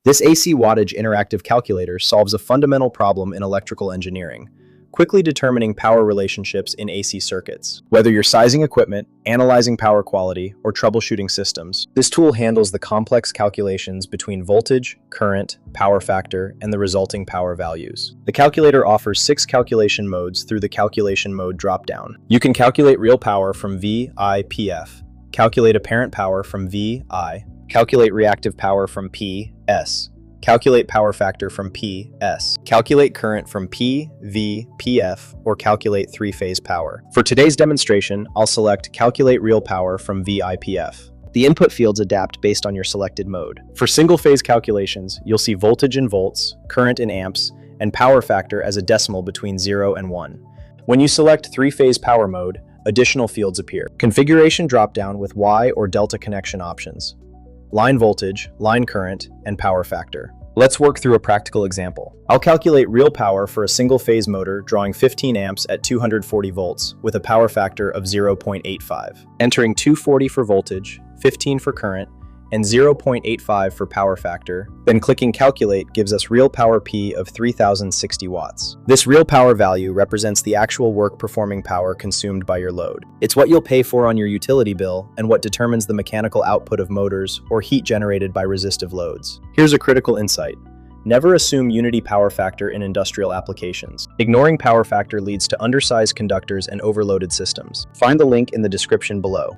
This AC Wattage Interactive Calculator solves a fundamental problem in electrical engineering, quickly determining power relationships in AC circuits. Whether you're sizing equipment, analyzing power quality, or troubleshooting systems, this tool handles the complex calculations between voltage, current, power factor, and the resulting power values. The calculator offers 6 calculation modes through the Calculation Mode dropdown. You can calculate real power from VI/PF, calculate apparent power from VI, calculate reactive power from PS, calculate power factor from PS, calculate current from PV/PF, or calculate three-phase power. For today's demonstration, I'll select Calculate Real Power from VI/PF. The input fields adapt based on your selected mode. For single-phase calculations, you'll see voltage in volts, current in amps, and power factor as a decimal between 0 and 1. When you select three-phase power mode, additional fields appear. Configuration dropdown with Y or delta connection options, line voltage, line current, and power factor. Let's work through a practical example. I'll calculate real power for a single-phase motor drawing 15 amps at 240 volts with a power factor of 0.85. Entering 240 for voltage, 15 for current, and 0.85 for power factor, then clicking Calculate gives us real power P of 3060 watts. This real power value represents the actual work performing power consumed by your load. It's what you'll pay for on your utility bill and what determines the mechanical output of motors or heat generated by resistive loads. Here's a critical insight. Never assume unity power factor in industrial applications. Ignoring power factor leads to undersized conductors and overloaded systems. Find the link in the description below.